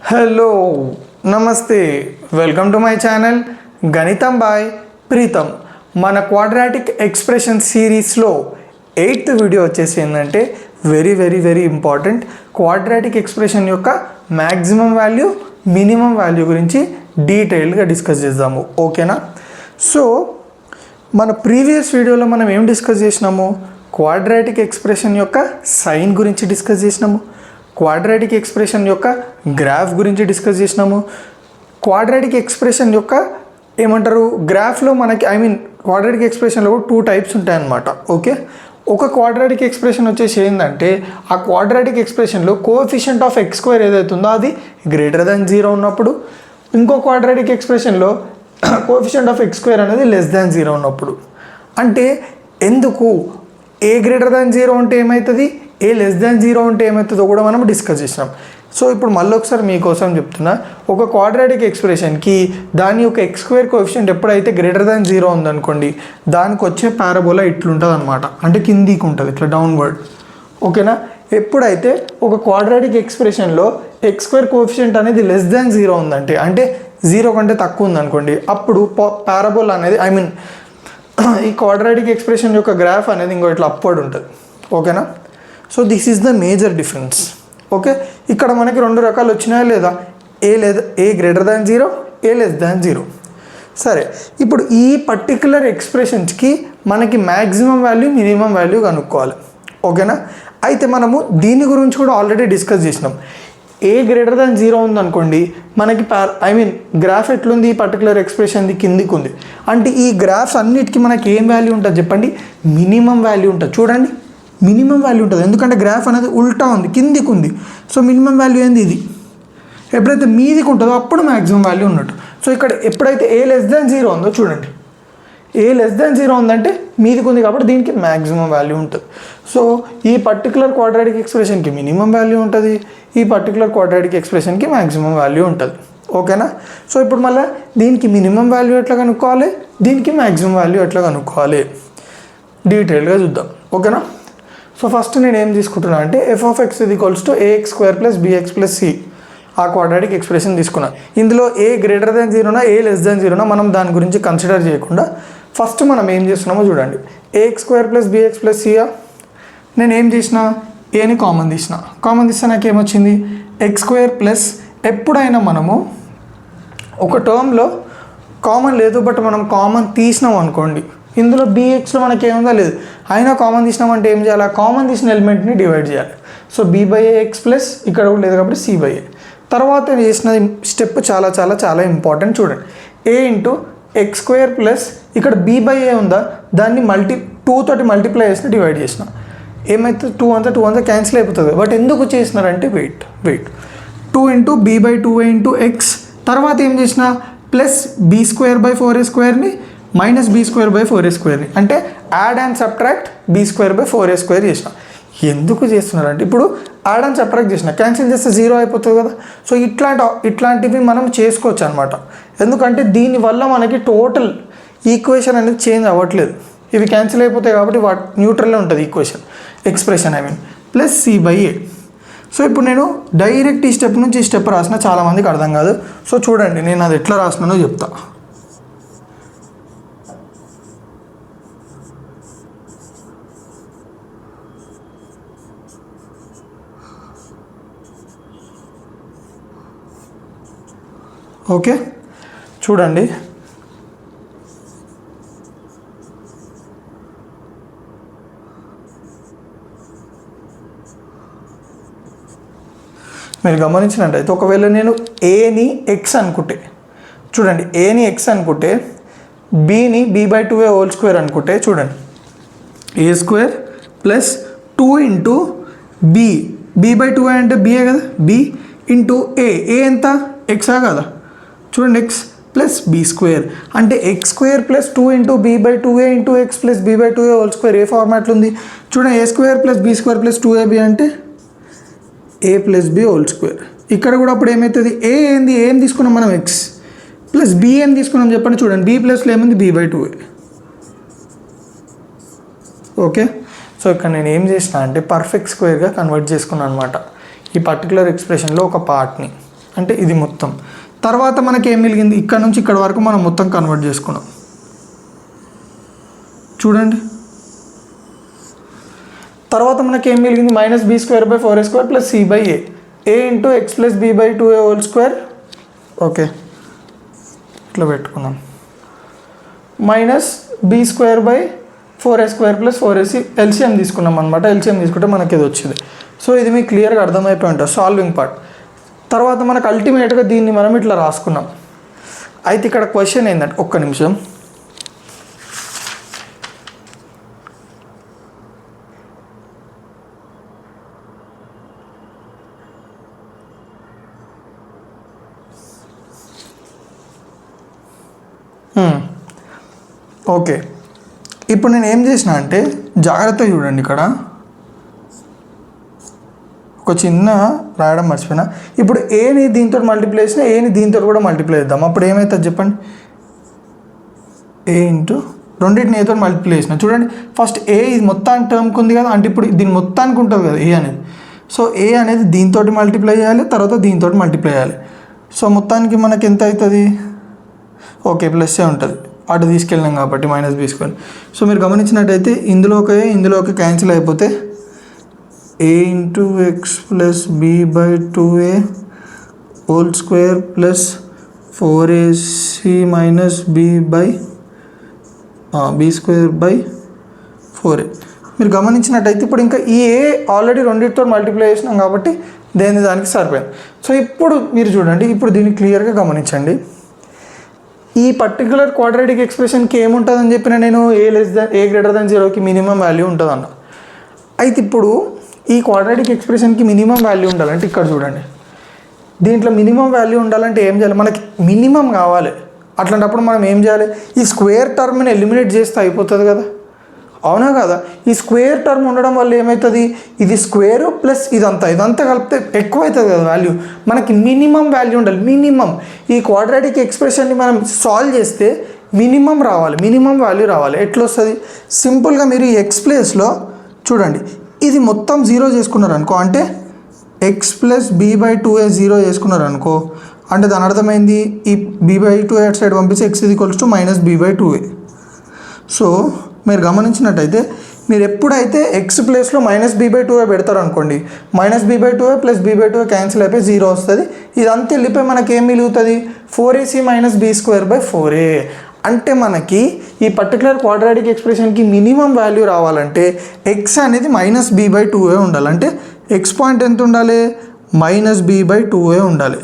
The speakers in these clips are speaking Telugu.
హలో నమస్తే వెల్కమ్ టు మై ఛానల్ గణితం బాయ్ ప్రీతం. మన క్వాడ్రాటిక్ ఎక్స్ప్రెషన్ సిరీస్లో 8th వీడియో వచ్చేసి ఏంటంటే వెరీ ఇంపార్టెంట్ క్వాడ్రాటిక్ ఎక్స్ప్రెషన్ యొక్క మ్యాక్సిమం వాల్యూ మినిమం వాల్యూ గురించి డీటెయిల్గా డిస్కస్ చేద్దాము. ఓకేనా? సో మన ప్రీవియస్ వీడియోలో మనం ఏం డిస్కస్ చేసినాము? క్వాడ్రాటిక్ ఎక్స్ప్రెషన్ యొక్క సైన్ గురించి డిస్కస్ చేసినాము, క్వాడ్రాటిక్ ఎక్స్ప్రెషన్ యొక్క గ్రాఫ్ గురించి డిస్కస్ చేసినాము. క్వాడ్రాటిక్ ఎక్స్ప్రెషన్ యొక్క ఏమంటారు గ్రాఫ్లో మనకి క్వాడ్రాటిక్ ఎక్స్ప్రెషన్లో 2 టైప్స్ ఉంటాయన్నమాట. ఓకే, ఒక క్వాడ్రాటిక్ ఎక్స్ప్రెషన్ వచ్చేసి ఏంటంటే ఆ క్వాడ్రాటిక్ ఎక్స్ప్రెషన్లో కోఎఫిషియంట్ ఆఫ్ ఎక్స్ స్క్వేర్ ఏదైతే ఉందో అది గ్రేటర్ దాన్ 0 ఉన్నప్పుడు, ఇంకో క్వాడ్రాటిక్ ఎక్స్ప్రెషన్లో కోఎఫిషియంట్ ఆఫ్ ఎక్స్ స్క్వేర్ అనేది లెస్ దాన్ 0 ఉన్నప్పుడు. అంటే ఎందుకు ఏ గ్రేటర్ దాన్ 0 ఉంటే ఏమవుతుంది, ఏ లెస్ దాన్ 0 ఉంటే ఏమవుతుందో కూడా మనం డిస్కస్ చేసినాం. సో ఇప్పుడు మళ్ళీ ఒకసారి మీకోసం చెప్తున్నా, ఒక క్వాడ్రాటిక్ ఎక్స్ప్రెషన్కి దాని యొక్క ఎక్స్ స్క్వేర్ కోఎఫిషియంట్ ఎప్పుడైతే గ్రేటర్ దాన్ 0 ఉందనుకోండి, దానికి వచ్చే పారాబోలా ఇట్లుంటుంది అనమాట, అంటే కిందికి ఉంటుంది ఇట్లా డౌన్వర్డ్. ఓకేనా? ఎప్పుడైతే ఒక క్వాడ్రాటిక్ ఎక్స్ప్రెషన్లో ఎక్స్ స్క్వేర్ కోఎఫిషియంట్ అనేది లెస్ దాన్ 0 ఉందంటే, అంటే 0 కంటే తక్కువ ఉందనుకోండి, అప్పుడు పారాబోలా అనేది ఈ క్వాడ్రాటిక్ ఎక్స్ప్రెషన్ యొక్క గ్రాఫ్ అనేది ఇంకో ఇట్లా అప్వర్డ్ ఉంటుంది. ఓకేనా? So this is the major difference. Okay, ఇక్కడ మనకి 2 రకాలు వచ్చినాయా లేదా, ఏ గ్రేటర్ దాన్ 0, ఏ లెస్ దాన్ 0. సరే, ఇప్పుడు ఈ పర్టికులర్ ఎక్స్ప్రెషన్స్కి మనకి మ్యాక్సిమం వాల్యూ మినిమం వాల్యూ కనుక్కోవాలి. ఓకేనా? అయితే మనము దీని గురించి కూడా ఆల్రెడీ డిస్కస్ చేసినాం. ఏ గ్రేటర్ దాన్ 0 ఉందనుకోండి, మనకి గ్రాఫ్ ఎట్లుంది, ఈ పర్టికులర్ ఎక్స్ప్రెషన్ది కిందికి ఉంది. అంటే ఈ గ్రాఫ్స్ అన్నిటికీ మనకి ఏం వాల్యూ ఉంటుంది చెప్పండి? మినిమం వాల్యూ ఉంటుంది. చూడండి, మినిమం వాల్యూ ఉంటుంది, ఎందుకంటే గ్రాఫ్ అనేది ఉల్టా ఉంది, కిందికి ఉంది. సో మినిమం వాల్యూ ఏంది ఇది. ఎప్పుడైతే మీదికి ఉంటుందో అప్పుడు మ్యాక్సిమం వాల్యూ ఉన్నట్టు. సో ఇక్కడ ఎప్పుడైతే ఏ లెస్ దాన్ 0 ఉందో చూడండి, ఏ లెస్ దాన్ 0 ఉందంటే మీదికి ఉంది కాబట్టి దీనికి మ్యాక్సిమం వాల్యూ ఉంటుంది. సో ఈ పర్టికులర్ క్వాడ్రాటిక్ ఎక్స్ప్రెషన్కి మినిమం వాల్యూ ఉంటుంది, ఈ పర్టికులర్ క్వాడ్రాటిక్ ఎక్స్ప్రెషన్కి మ్యాక్సిమం వాల్యూ ఉంటుంది. ఓకేనా? సో ఇప్పుడు మళ్ళీ దీనికి మినిమం వాల్యూ ఎట్లా కనుక్కోవాలి, దీనికి మ్యాక్సిమం వాల్యూ ఎట్లా కనుక్కోవాలి డీటెయిల్గా చూద్దాం. ఓకేనా? సో ఫస్ట్ నేను ఏం తీసుకుంటున్నా అంటే f(x) = ax² + bx + c ఆ క్వాడ్రాటిక్ ఎక్స్ప్రెషన్ తీసుకున్నా. ఇందులో ఏ గ్రేటర్ దాన్ 0నా ఏ లెస్ దాన్ 0నా మనం దాని గురించి కన్సిడర్ చేయకుండా ఫస్ట్ మనం ఏం చేస్తున్నామో చూడండి. ax² + bx + c నేను ఏం చేసిన, ఏని కామన్ తీస్తే నాకు ఏమొచ్చింది, x² ఎప్పుడైనా మనము ఒక టర్మ్లో కామన్ లేదు బట్ మనం కామన్ తీసినాం అనుకోండి, ఇందులో bxలో మనకి ఏముందా లేదు, అయినా కామన్ తీసినామంటే ఏం చేయాలి, ఆ కామన్ తీసిన ఎలిమెంట్ని డివైడ్ చేయాలి. సో b/ax ఇక్కడ కూడా లేదు కాబట్టి c/a. తర్వాత నేను చేసిన స్టెప్ చాలా ఇంపార్టెంట్. చూడండి, a × x² ఇక్కడ b/a ఉందా, దాన్ని 2 తోటి మల్టిప్లై చేసి డివైడ్ చేసిన. ఏమైతే 2 అంతా క్యాన్సిల్ అయిపోతుంది. బట్ ఎందుకు చేసినారంటే వెయిట్ 2 × b/2a × x, తర్వాత ఏం చేసిన ప్లస్ b²/4a² -b²/4a² అంటే యాడ్ అండ్ సబ్ట్రాక్ట్ b²/4a² చేసిన. ఎందుకు చేస్తున్నారంటే ఇప్పుడు యాడ్ అండ్ సబ్ట్రాక్ట్ చేసిన, క్యాన్సిల్ చేస్తే 0 అయిపోతుంది కదా. సో ఇట్లాంటివి మనం చేసుకోవచ్చు అనమాట. ఎందుకంటే దీనివల్ల మనకి టోటల్ ఈక్వేషన్ అనేది చేంజ్ అవ్వట్లేదు, ఇవి క్యాన్సిల్ అయిపోతాయి కాబట్టి న్యూట్రల్లో ఉంటుంది equation expression plus c/a. So ఇప్పుడు నేను డైరెక్ట్ ఈ స్టెప్ నుంచి ఈ స్టెప్ రాసిన చాలామందికి అర్థం కాదు. సో చూడండి, నేను అది ఎట్లా రాసినానో చెప్తా. ఓకే, చూడండి, మీరు గమనించినట్టయితే ఒకవేళ నేను ఏని x అనుకుంటే, చూడండి, ఏని x అనుకుంటే బీని b/2a² అనుకుంటే, చూడండి, a² + 2 × b/2a అంటే b కదా, b × a ఎంత x కదా, చూడండి, x + b² అంటే x² + 2 × b/2a × x + b/2a² ఏ ఫార్మాట్లో ఉంది చూడండి. a² + b² + 2ab అంటే a + b². ఇక్కడ కూడా అప్పుడు ఏమవుతుంది, ఏం తీసుకున్నాం మనం, x + b ఏం తీసుకున్నాం చెప్పండి. చూడండి, b ప్లస్లో ఏముంది, b/2a. ఓకే, సో ఇక్కడ నేను ఏం చేసిన అంటే పర్ఫెక్ట్ స్క్వేర్గా కన్వర్ట్ చేసుకున్నాను అనమాట. ఈ పర్టికులర్ ఎక్స్ప్రెషన్లో ఒక పార్ట్ని అంటే ఇది మొత్తం. తర్వాత మనకి ఏం మిగిలింది, ఇక్కడ నుంచి ఇక్కడ వరకు మనం మొత్తం కన్వర్ట్ చేసుకున్నాం. చూడండి, తర్వాత మనకి ఏం మిగిలింది, -b²/4a² plus c/a, a into x plus b/2a whole square. Okay, ఇట్లా పెట్టుకున్నాం. -b²/4a² ప్లస్ 4ac ఎల్సిఎం తీసుకున్నాం అనమాట. ఎల్సిఎం తీసుకుంటే మనకి ఇది వచ్చింది. సో ఇది మీకు క్లియర్గా అర్థమైపోయి ఉంటుంది సాల్వింగ్ పార్ట్. తర్వాత మనకు అల్టిమేట్గా దీన్ని మనం ఇట్లా రాసుకున్నాం. అయితే ఇక్కడ క్వశ్చన్ ఏంటంటే, ఒక్క నిమిషం, ఓకే. ఇప్పుడు నేను ఏం చేసిన అంటే, జాగ్రత్తగా చూడండి, ఇక్కడ ఒక చిన్న రాయడం మర్చిపోయినా. ఇప్పుడు ఏని దీంతో మల్టిప్లై చేసినా ఏని దీంతో కూడా మల్టిప్లై చేద్దాం. అప్పుడు ఏమవుతుంది చెప్పండి, ఏ ఇంటూ రెండింటిని ఏతో మల్టిప్లై చేసిన. చూడండి, ఫస్ట్ ఏ ఇది మొత్తానికి టర్మ్కి ఉంది కదా, అంటే ఇప్పుడు దీని మొత్తానికి ఉంటుంది కదా ఏ అనేది. సో ఏ అనేది దీంతో మల్టిప్లై చేయాలి, తర్వాత దీంతో మల్టిప్లై చేయాలి. సో మొత్తానికి మనకి ఎంత అవుతుంది, ఓకే ప్లస్సే ఉంటుంది, అటు తీసుకెళ్ళినాం కాబట్టి -b². సో మీరు గమనించినట్టయితే ఇందులోకి క్యాన్సిల్ అయిపోతే a into x plus b/2a whole square plus 4ac minus b²/4a. మీరు గమనించినట్టయితే ఇప్పుడు ఇంకా ఈ ఏ ఆల్రెడీ రెండింటితో మల్టిప్లై చేసినాం కాబట్టి దానికి సరిపోయింది. సో ఇప్పుడు మీరు చూడండి, ఇప్పుడు దీన్ని క్లియర్గా గమనించండి. ఈ పర్టికులర్ క్వాడ్రాటిక్ ఎక్స్ప్రెషన్కి ఏముంటుందని చెప్పిన నేను, a<0కి మినిమం వాల్యూ ఉంటుందన్న. అయితే ఇప్పుడు ఈ క్వాడ్రాటిక్ ఎక్స్ప్రెషన్కి మినిమం వాల్యూ ఉండాలంటే ఇక్కడ చూడండి, దీంట్లో మినిమం వాల్యూ ఉండాలంటే ఏం చేయాలి, మనకి మినిమం కావాలి. అట్లాంటప్పుడు మనం ఏం చేయాలి, ఈ స్క్వేర్ టర్మ్ని ఎలిమినేట్ చేస్తే అయిపోతుంది కదా, అవునా కదా. ఈ స్క్వేర్ టర్మ్ ఉండడం వల్ల ఏమవుతుంది, ఇది స్క్వేర్ ప్లస్ ఇదంతా కలిపితే ఎక్కువ అవుతుంది కదా వాల్యూ. మనకి మినిమం వాల్యూ ఉండాలి. మినిమం ఈ క్వాడ్రాటిక్ ఎక్స్ప్రెషన్ని మనం సాల్వ్ చేస్తే మినిమం వాల్యూ రావాలి. ఎట్లా వస్తుంది, సింపుల్గా మీరు ఈ ఎక్స్ ప్లేస్లో చూడండి, ఇది మొత్తం 0 చేసుకున్నారు అనుకో, అంటే x ప్లస్ b/2a 0 చేసుకున్నారు అనుకో, అంటే దాని అర్థమైంది ఈ b/2a అటు సైడ్ పంపిస్తే x = -b/2a. సో మీరు గమనించినట్టయితే, మీరు ఎప్పుడైతే ఎక్స్ ప్లేస్లో -b/2a పెడతారు అనుకోండి, -b/2a ప్లస్ b/2a క్యాన్సిల్ అయిపోయి 0 వస్తుంది. ఇదంతా వెళ్ళిపోయి మనకి ఏం మిగులుతుంది, 4ac - b²/4a. అంటే మనకి ఈ పర్టికులర్ క్వాడ్రాటిక్ ఎక్స్ప్రెషన్కి మినిమం వాల్యూ రావాలంటే x అనేది -b/2a ఉండాలి. అంటే x పాయింట్ ఎంత ఉండాలి, -b/2a ఉండాలి.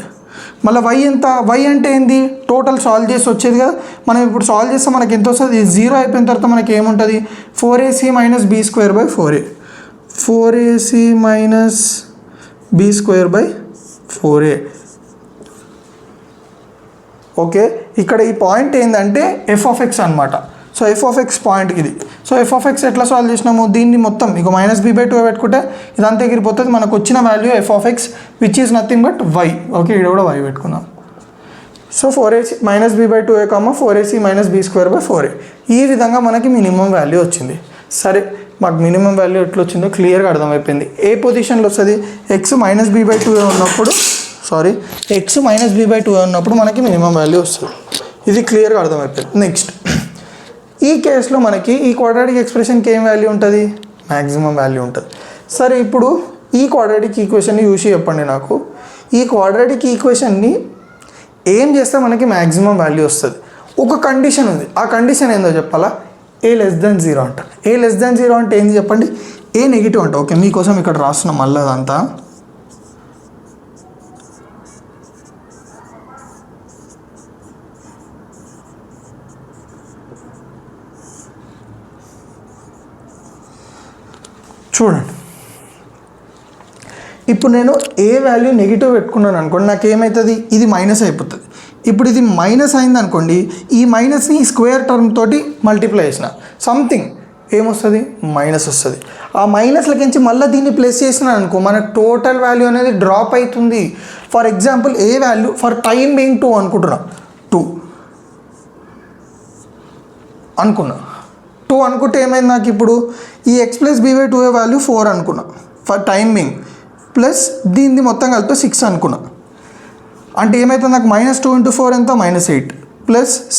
మళ్ళీ y ఎంత, y అంటే ఏంది, టోటల్ సాల్వ్ చేసి వచ్చేది కదా. మనం ఇప్పుడు సాల్వ్ చేస్తే మనకి ఎంత వస్తుంది, 0 అయిపోయిన తర్వాత మనకి ఏముంటుంది, 4ac - b²/4a, 4ac - b²/4a. Okay, ఇక్కడ ఈ పాయింట్ ఏంటంటే f(x) అనమాట. సో f(x) పాయింట్ ఇది. సో f(x) ఎట్లా సాల్వ్ చేసినాము, దీన్ని మొత్తం ఇక -b/2a పెట్టుకుంటే ఇదంతా ఎగిరిపోతుంది. మనకు వచ్చిన value f(x) which is nothing but y. Okay, ఇక్కడ కూడా y పెట్టుకుందాం. So 4ac -b/2a, 4ac - b²/4a. ఈ విధంగా మనకి మినిమం వాల్యూ వచ్చింది. సరే, మాకు మినిమం వాల్యూ ఎట్లా వచ్చిందో క్లియర్గా అర్థమైపోయింది. ఏ పొజిషన్లో వస్తుంది, x -b/2a ఉన్నప్పుడు, x -b/2a ఉన్నప్పుడు మనకి మినిమం వాల్యూ వస్తుంది. ఇది క్లియర్గా అర్థమైపోయింది. నెక్స్ట్, ఈ కేసులో మనకి ఈ క్వాడ్రాటిక్ ఎక్స్ప్రెషన్కి ఏం వాల్యూ ఉంటుంది, మ్యాక్సిమం వాల్యూ ఉంటుంది. సరే, ఇప్పుడు ఈ క్వాడ్రాటిక్ ఈక్వేషన్ని చూసి చెప్పండి నాకు, ఈ క్వాడ్రాటిక్ ఈక్వేషన్ని ఏం చేస్తే మనకి మ్యాక్సిమం వాల్యూ వస్తుంది. ఒక కండిషన్ ఉంది, ఆ కండిషన్ ఏందో చెప్పాలా, a<0 అంట. a<0 అంటే ఏంది చెప్పండి, ఏ నెగిటివ్ అంట. ఓకే, మీకోసం ఇక్కడ రాస్తున్నాం మళ్ళీ అదంతా. చూడండి, ఇప్పుడు నేను ఏ వాల్యూ నెగిటివ్ పెట్టుకున్నాను అనుకోండి, నాకు ఏమవుతుంది, ఇది మైనస్ అయిపోతుంది. ఇప్పుడు ఇది మైనస్ అయింది అనుకోండి, ఈ మైనస్ని స్క్వేర్ టర్మ్ తోటి మల్టిప్లై చేసిన సంథింగ్ ఏమొస్తుంది, మైనస్ వస్తుంది. ఆ మైనస్లకించి మళ్ళీ దీన్ని ప్లస్ చేసిన అనుకో, మన టోటల్ వాల్యూ అనేది డ్రాప్ అవుతుంది. For example A value for time being 2 అనుకుంటున్నా, 2 అనుకున్నా. 2 అనుకుంటే ఏమైంది, నాకు ఇప్పుడు ఈ x ప్లస్ b/2a వాల్యూ 4 అనుకున్నా ఫర్ టైమింగ్, ప్లస్ దీన్ని మొత్తం కలిపి 6 అనుకున్నా. అంటే ఏమవుతుంది నాకు -2 × 4 ఎంత -8 +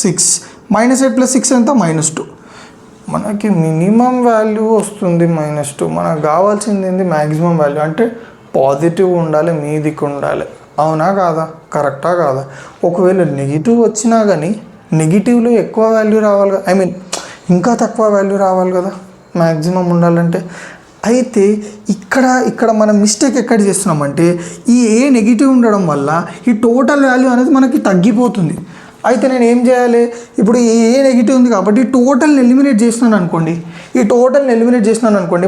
6 -8 + 6 ఎంత -2. మనకి మినిమం వాల్యూ వస్తుంది -2. మనకు కావాల్సింది ఏంది మ్యాక్సిమం వాల్యూ. అంటే పాజిటివ్ ఉండాలి, మీదికి ఉండాలి. అవునా కాదా? కరెక్టా కాదా? ఒకవేళ నెగిటివ్ వచ్చినా కానీ నెగిటివ్లో ఎక్కువ వాల్యూ రావాలి కదా, ఐ మీన్ ఇంకా తక్కువ వాల్యూ రావాలి కదా మ్యాక్సిమం ఉండాలంటే. అయితే ఇక్కడ మనం మిస్టేక్ ఎక్కడ చేస్తున్నామంటే ఈ ఏ నెగిటివ్ ఉండడం వల్ల ఈ టోటల్ వాల్యూ అనేది మనకి తగ్గిపోతుంది. అయితే నేను ఏం చేయాలి, ఇప్పుడు ఏ నెగిటివ్ ఉంది కాబట్టి టోటల్ని ఎలిమినేట్ చేసినాను అనుకోండి,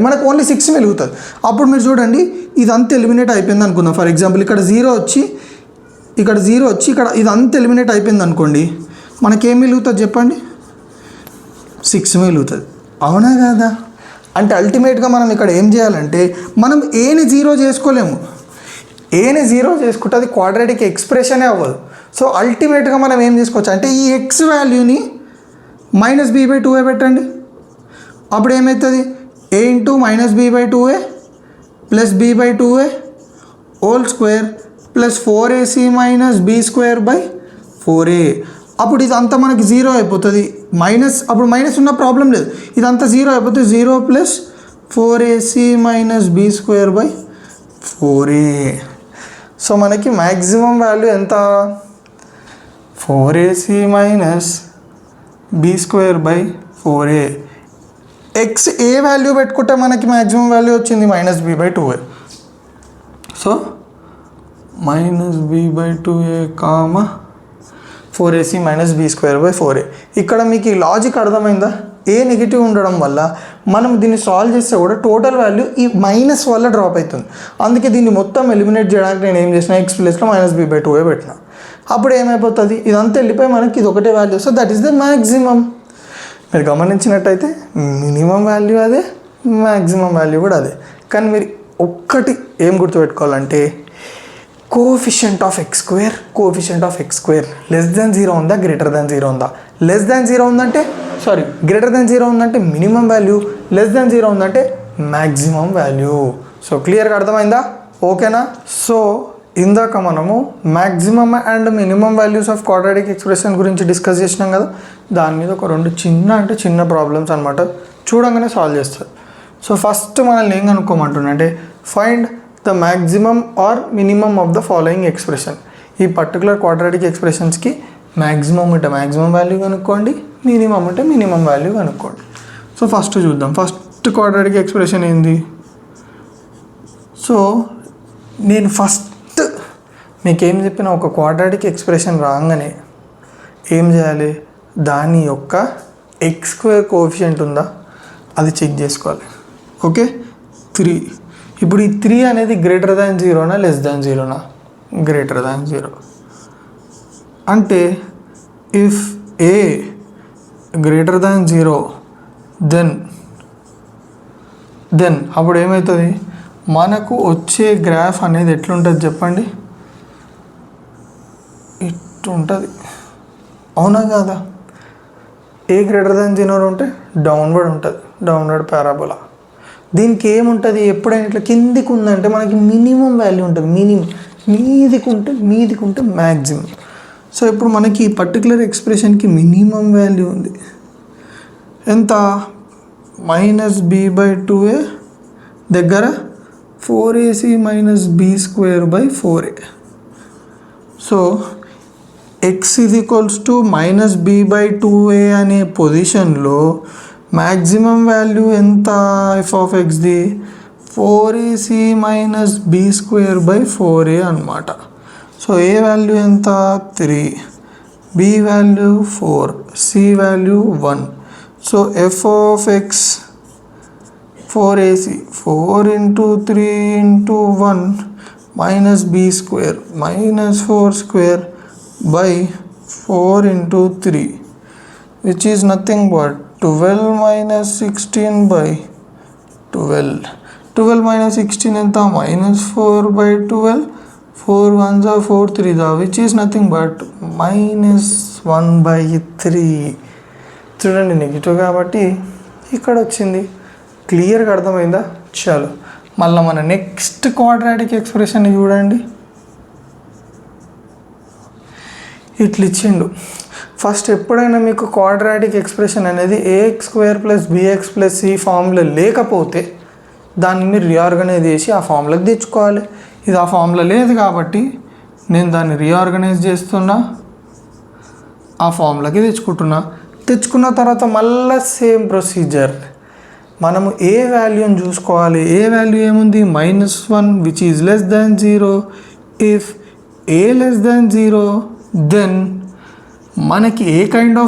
మనకు ఓన్లీ 6 మిగులుతుంది. అప్పుడు మీరు చూడండి ఇదంతా ఎలిమినేట్ అయిపోయింది అనుకుందాం. ఫర్ ఎగ్జాంపుల్ ఇక్కడ 0 వచ్చి ఇక్కడ ఇదంతా ఎలిమినేట్ అయిపోయింది అనుకోండి, మనకేం మిగులుతుంది చెప్పండి? 6 మిగులుతుంది. అవునా కాదా? అంటే అల్టిమేట్గా మనం ఇక్కడ ఏం చేయాలంటే మనం ఏని 0 చేసుకోలేము. ఏని 0 చేసుకుంటే అది క్వాడ్రాటిక్ ఎక్స్ప్రెషనే అవ్వదు. సో అల్టిమేట్గా మనం ఏం చేసుకోవచ్చు అంటే ఈ ఎక్స్ వాల్యూని -b/2a పెట్టండి. అప్పుడు ఏమవుతుంది? a × -b/2a + b/2a whole square + 4ac - b²/4a. అప్పుడు ఇదంతా మనకి 0 అయిపోతుంది. అప్పుడు మైనస్ ఉన్న ప్రాబ్లం లేదు, ఇదంతా 0 అయిపోతుంది. 0 + 4ac - b²/4a. సో మనకి మ్యాక్సిమం వాల్యూ ఎంత? 4ac - b²/4a. ఎక్స్ ఏ వాల్యూ పెట్టుకుంటే మనకి మ్యాక్సిమం వాల్యూ వచ్చింది -b/2a. So -b/2a, 4ac - b²/4a. ఇక్కడ మీకు ఈ లాజిక్ అర్థమైందా? ఏ నెగిటివ్ ఉండడం వల్ల మనం దీన్ని సాల్వ్ చేస్తే కూడా టోటల్ వాల్యూ ఈ మైనస్ వల్ల డ్రాప్ అవుతుంది. అందుకే దీన్ని మొత్తం ఎలిమినేట్ చేయడానికి నేను ఏం చేసిన, ఎక్స్ ప్లేస్లో -b/2a పెట్టిన. అప్పుడు ఏమైపోతుంది, ఇదంతా వెళ్ళిపోయి మనకి ఇది ఒకటే value. So that is the maximum. మీరు గమనించినట్టయితే మినిమం వాల్యూ అదే, మ్యాక్సిమం వాల్యూ కూడా అదే. కానీ మీరు ఒక్కటి ఏం గుర్తుపెట్టుకోవాలంటే కోఎఫిషియంట్ ఆఫ్ x² <0 ఉందా, >0 ఉందా? <0 ఉందంటే >0 ఉందంటే మినిమం వాల్యూ, <0 ఉందంటే మ్యాక్సిమం వాల్యూ. సో క్లియర్గా అర్థమైందా? ఓకేనా? సో ఇందాక మనము maximum and minimum values of quadratic expression గురించి డిస్కస్ చేసినాం కదా. దాని మీద ఒక 2 చిన్న ప్రాబ్లమ్స్ అనమాట, చూడంగానే సాల్వ్ చేస్తారు. సో ఫస్ట్ మనల్ని ఏం కనుక్కోమంటున్నా అంటే find the maximum or minimum of the following expression. ఈ పర్టికులర్ క్వాడ్రాటిక్ ఎక్స్ప్రెషన్స్కి మ్యాక్సిమమ్ ఉంటే మ్యాక్సిమం వాల్యూ కనుక్కోండి, మినిమం ఉంటే మినిమం వాల్యూ కనుక్కోండి. సో ఫస్ట్ చూద్దాం. ఫస్ట్ క్వాడ్రాటిక్ ఎక్స్ప్రెషన్ ఏంది? సో నేను ఫస్ట్ మీకేం చెప్పిన, ఒక క్వాడ్రాటిక్ ఎక్స్ప్రెషన్ రాగానే ఏం చేయాలి, దాని యొక్క x² కోఎఫిషియంట్ ఉందా అది చెక్ చేసుకోవాలి. ఓకే, 3. ఇప్పుడు ఈ 3 అనేది >0నా <0నా? >0. అంటే ఇఫ్ a >0 దెన్ అప్పుడు ఏమవుతుంది, మనకు వచ్చే గ్రాఫ్ అనేది ఎట్లుంటుంది చెప్పండి? ఇట్టు ఉంటుంది. అవునా కాదా? a >0 ఉంటే డౌన్వర్డ్ ఉంటుంది, డౌన్వర్డ్ పారాబోలా. దీనికి ఏముంటుంది, ఎప్పుడైనా ఇట్లా కిందికి ఉందంటే మనకి మినిమం వాల్యూ ఉంటుంది, మీదికి ఉంటే మ్యాక్సిమం. సో ఇప్పుడు మనకి ఈ పర్టికులర్ ఎక్స్ప్రెషన్కి మినిమం వాల్యూ ఉంది ఎంత? -b/2a దగ్గర 4ac - b²/4a. So x -b/2a అనే పొజిషన్లో మ్యాక్సిమం వాల్యూ ఎంత f(x)ది? 4ac - b²/4a అనమాట. సో ఏ వాల్యూ ఎంత? 3, b value 4, c value 1. So f(x) 4ac 4 × 3 × 1 -b² -4² / 4 × 3, which is nothing but 12 - 16/12. 12 - 16 ఎంత? -4/12. 4 1s are 4 3s are, which is nothing but -1/3. చూడండి, నెగిటివ్ కాబట్టి ఇక్కడ వచ్చింది. క్లియర్గా అర్థమైందా? చాలు, మళ్ళీ మన నెక్స్ట్ క్వాడ్రాటిక్ ఎక్స్ప్రెషన్ చూడండి. ఇట్లా ఇచ్చిండు. ఫస్ట్ ఎప్పుడైనా మీకు క్వాడ్రాటిక్ ఎక్స్ప్రెషన్ అనేది ax square plus bx plus ఈ ఫార్ములా లేకపోతే దాన్ని మీరు రీఆర్గనైజ్ చేసి ఆ ఫార్ములాకి తెచ్చుకోవాలి. ఇది ఆ ఫార్ములా లేదు కాబట్టి నేను దాన్ని రీఆర్గనైజ్ చేస్తున్నా, ఆ ఫార్ములాకి తెచ్చుకున్న తర్వాత మళ్ళీ సేమ్ ప్రొసీజర్. మనము ఏ వాల్యూని చూసుకోవాలి. ఏ వాల్యూ ఏముంది, -1 which is less than 0. If A less than 0 then మనకి ఏ కైండ్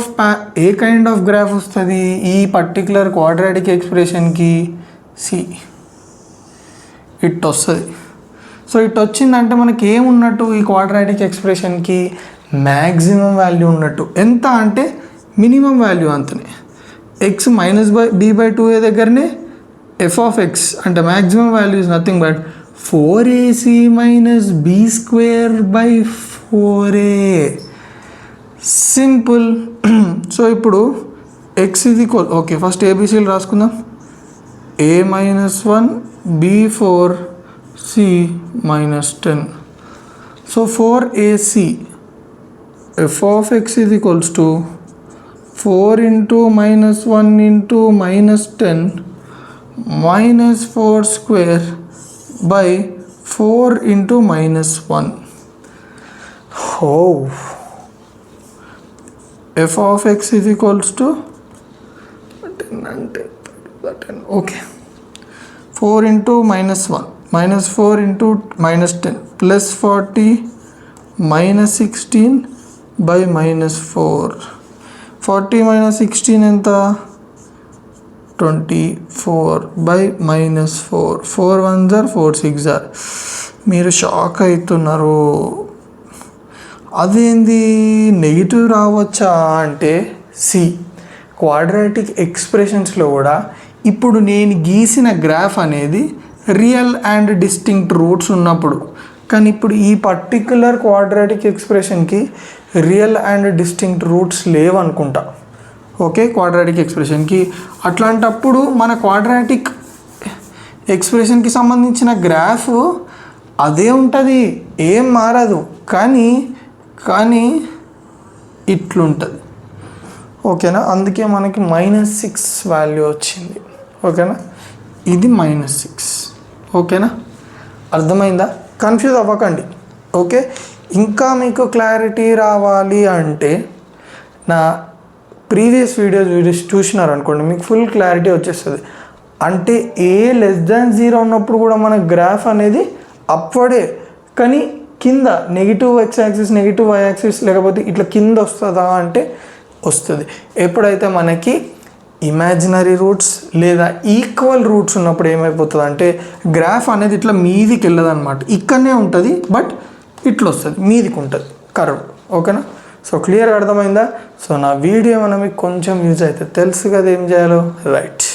ఆఫ్ గ్రాఫ్ వస్తుంది ఈ పర్టికులర్ క్వాడ్రాటిక్ ఎక్స్ప్రెషన్కి. ఇట్ వస్తుంది. సో ఇట్ వచ్చిందంటే మనకి ఏమున్నట్టు ఈ క్వాడ్రాటిక్ ఎక్స్ప్రెషన్కి మ్యాక్సిమం వాల్యూ ఉన్నట్టు. ఎంత అంటే మినిమం వాల్యూ అంతనే. x -b/2a దగ్గరనే f(x) అంటే maximum value is nothing but 4ac - b²/4a. Simple. So ఇప్పుడు x ఇది ఓకే, ఫస్ట్ ఏబిసిలు రాసుకుందాం. a - 1 b4 c - 10. So 4ac f(x) is equals to 4 into -1 into -10 minus 4 square by 4 into -1. Oh, f(x) is equals to 10 and 10. Okay, 4 into -1 minus 4 into -10 plus 40 minus 16 by -4. 40 minus 16 ఎంత, 24 by -4. 4 1s are 4 6s are. మీరు షాక్ అవుతున్నారు, అదేంది నెగిటివ్ రావచ్చా అంటే క్వాడ్రాటిక్ ఎక్స్ప్రెషన్స్లో కూడా ఇప్పుడు నేను గీసిన గ్రాఫ్ అనేది రియల్ అండ్ డిస్టింక్ట్ రూట్స్ ఉన్నప్పుడు, కానీ ఇప్పుడు ఈ పర్టిక్యులర్ క్వాడ్రాటిక్ ఎక్స్ప్రెషన్కి రియల్ అండ్ డిస్టింక్ట్ రూట్స్ లేవనుకుంటా. ఓకే, క్వాడ్రాటిక్ ఎక్స్ప్రెషన్కి అట్లాంటప్పుడు మన క్వాడ్రాటిక్ ఎక్స్ప్రెషన్కి సంబంధించిన గ్రాఫ్ అదే ఉంటుంది, ఏం మారదు, కానీ ఇట్లుంటుంది. ఓకేనా, అందుకే మనకి -6 వాల్యూ వచ్చింది. ఓకేనా, ఇది -6. ఓకేనా, అర్థమైందా? కన్ఫ్యూజ్ అవ్వకండి. ఓకే, ఇంకా మీకు క్లారిటీ రావాలి అంటే నా ప్రీవియస్ వీడియోస్ చూసినారనుకోండి, మీకు ఫుల్ క్లారిటీ వచ్చేస్తుంది. అంటే a <0 ఉన్నప్పుడు కూడా మన గ్రాఫ్ అనేది అప్వర్డే, కానీ కింద negative x axis negative y axis లేకపోతే ఇట్లా కింద వస్తుందా అంటే వస్తుంది. ఎప్పుడైతే మనకి ఇమాజినరీ రూట్స్ లేదా ఈక్వల్ రూట్స్ ఉన్నప్పుడు ఏమైపోతుంది అంటే గ్రాఫ్ అనేది ఇట్లా మీదికి వెళ్ళదు అనమాట, ఇక్కడనే ఉంటుంది బట్ ఇట్లా వస్తుంది, మీదికి ఉంటుంది కర్వ్. ఓకేనా, సో క్లియర్గా అర్థమైందా? సో నా వీడియో ఏమైనా మీకు కొంచెం యూజ్ అయితే తెలుసు కదా ఏం చేయాలో, రైట్.